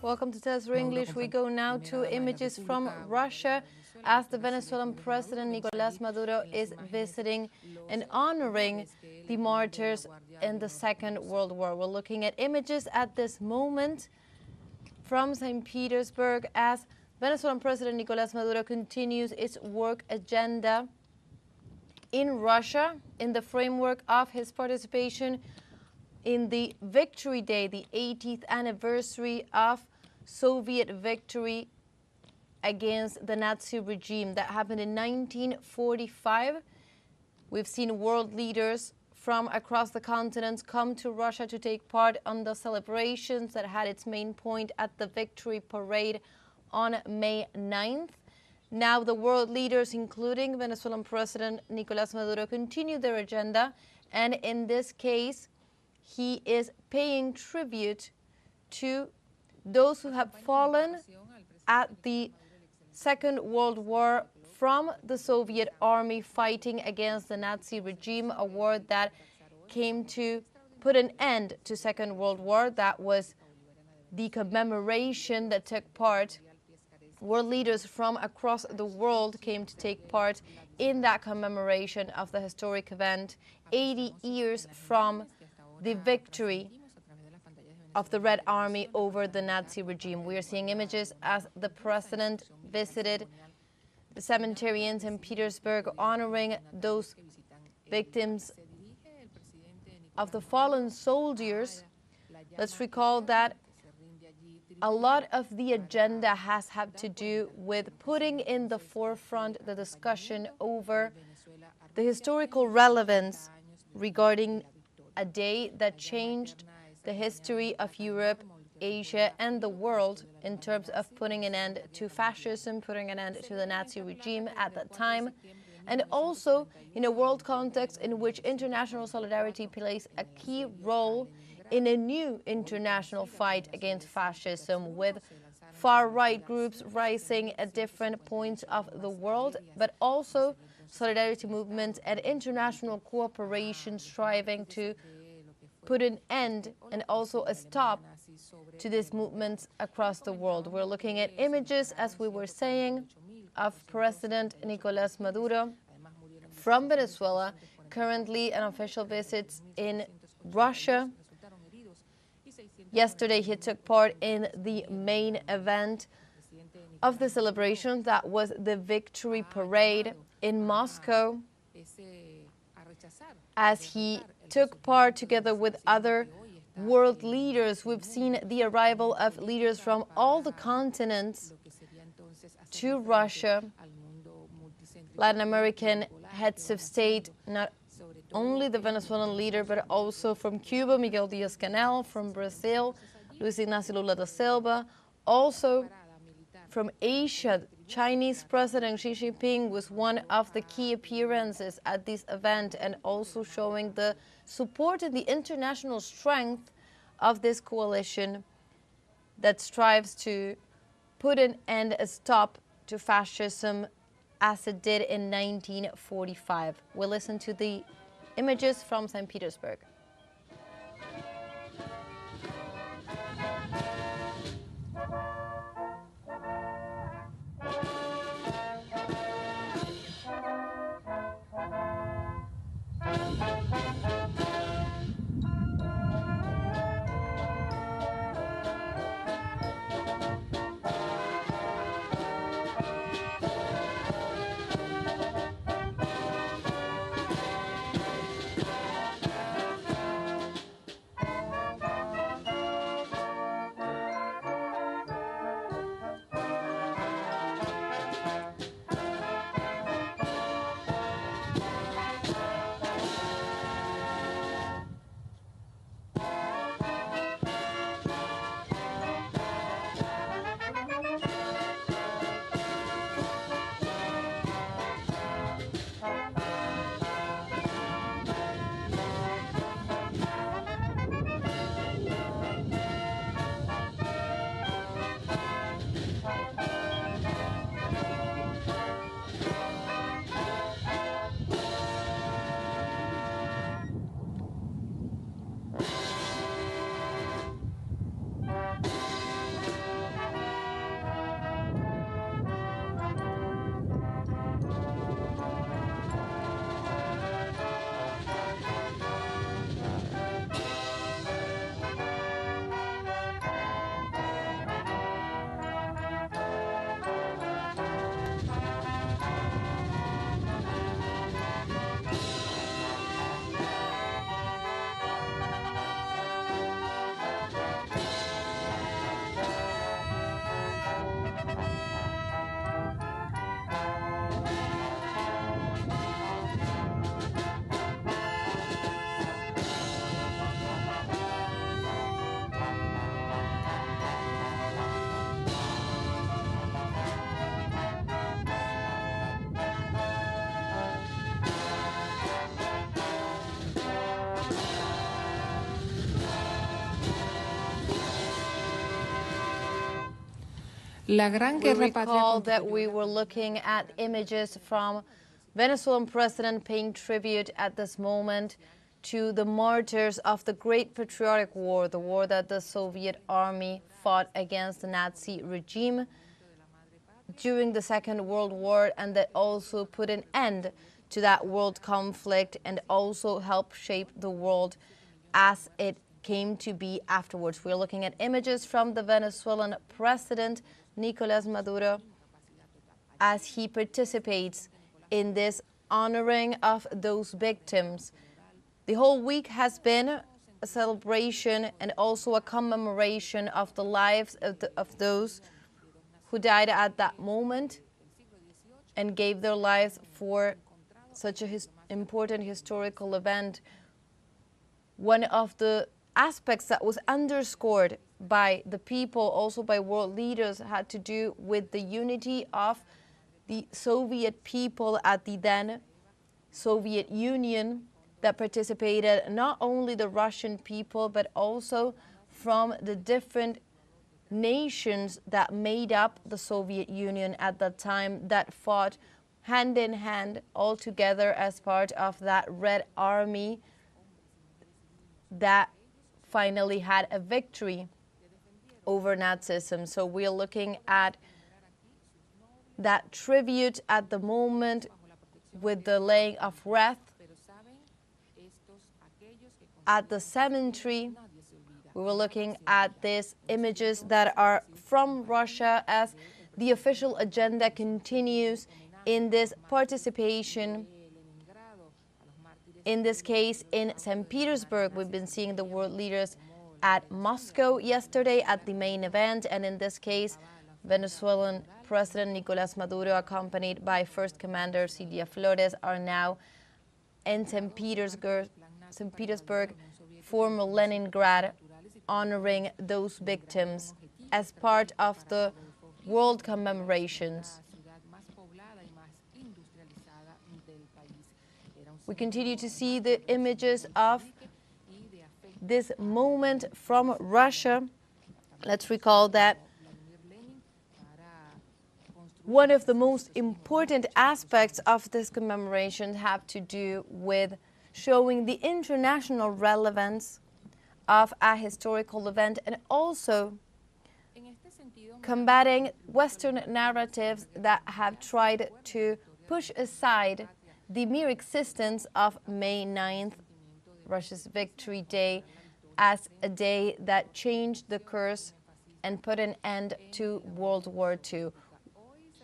Welcome to teleSUR English. We go now to images from Russia as the Venezuelan President Nicolás Maduro is visiting and honoring the martyrs in the Second World War. We're looking at images at this moment from St. Petersburg as Venezuelan President Nicolás Maduro continues its work agenda in Russia in the framework of his participation in the Victory Day, the 80th anniversary of Soviet victory against the Nazi regime that happened in 1945. We've seen world leaders from across the continent come to Russia to take part on the celebrations that had its main point at the Victory Parade on May 9th. Now the world leaders, including Venezuelan President Nicolás Maduro, continue their agenda, and in this case, he is paying tribute to those who have fallen at the Second World War from the Soviet army fighting against the Nazi regime, a war that came to put an end to Second World War. That was the commemoration that took part. World leaders from across the world came to take part in that commemoration of the historic event, 80 years from the victory of the Red Army over the Nazi regime. We are seeing images as the president visited the cemetery in St. Petersburg, honoring those victims of the fallen soldiers. Let's recall that a lot of the agenda has had to do with putting in the forefront the discussion over the historical relevance regarding a day that changed the history of Europe, Asia, and the world in terms of putting an end to fascism, putting an end to the Nazi regime at that time, and also in a world context in which international solidarity plays a key role in a new international fight against fascism, with far-right groups rising at different points of the world, but also solidarity movements and international cooperation striving to put an end and also a stop to these movements across the world. We're looking at images, as we were saying, of President Nicolás Maduro from Venezuela, currently on official visits in Russia. Yesterday, he took part in the main event of the celebration, that was the Victory Parade in Moscow, as he took part together with other world leaders. We've seen the arrival of leaders from all the continents to Russia, Latin American heads of state, not only the Venezuelan leader, but also from Cuba, Miguel Díaz-Canel, from Brazil, Luis Ignacio Lula da Silva, also from Asia. Chinese President Xi Jinping was one of the key appearances at this event, and also showing the support and the international strength of this coalition that strives to put an end, a stop to fascism as it did in 1945. We'll listen to the images from St. Petersburg. We recall that we were looking at images from Venezuelan president paying tribute at this moment to the martyrs of the Great Patriotic War, the war that the Soviet army fought against the Nazi regime during the Second World War, and that also put an end to that world conflict and also helped shape the world as it came to be afterwards. We're looking at images from the Venezuelan President Nicolás Maduro as he participates in this honoring of those victims. The whole week has been a celebration and also a commemoration of the lives of those who died at that moment and gave their lives for such an important historical event. One of the aspects that was underscored by the people, also by world leaders, had to do with the unity of the Soviet people at the then Soviet Union that participated, not only the Russian people, but also from the different nations that made up the Soviet Union at that time, that fought hand in hand all together as part of that Red Army that finally had a victory over Nazism. So we're looking at that tribute at the moment with the laying of wreath at the cemetery. We were looking at these images that are from Russia as the official agenda continues in this participation. In this case, in St. Petersburg, we've been seeing the world leaders at Moscow yesterday at the main event, and in this case, Venezuelan President Nicolás Maduro, accompanied by First Commander Silvia Flores, are now in St. Petersburg, former Leningrad, honoring those victims as part of the world commemorations. We continue to see the images of this moment from Russia. Let's recall that one of the most important aspects of this commemoration have to do with showing the international relevance of a historical event and also combating Western narratives that have tried to push aside the mere existence of May 9th, Russia's Victory Day, as a day that changed the course and put an end to World War II.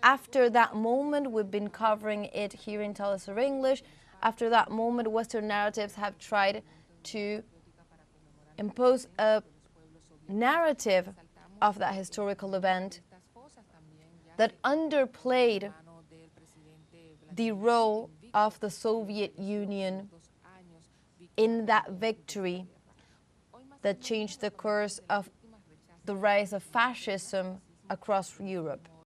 After that moment, we've been covering it here in teleSUR English. After that moment, Western narratives have tried to impose a narrative of that historical event that underplayed the role of the Soviet Union in that victory that changed the course of the rise of fascism across Europe.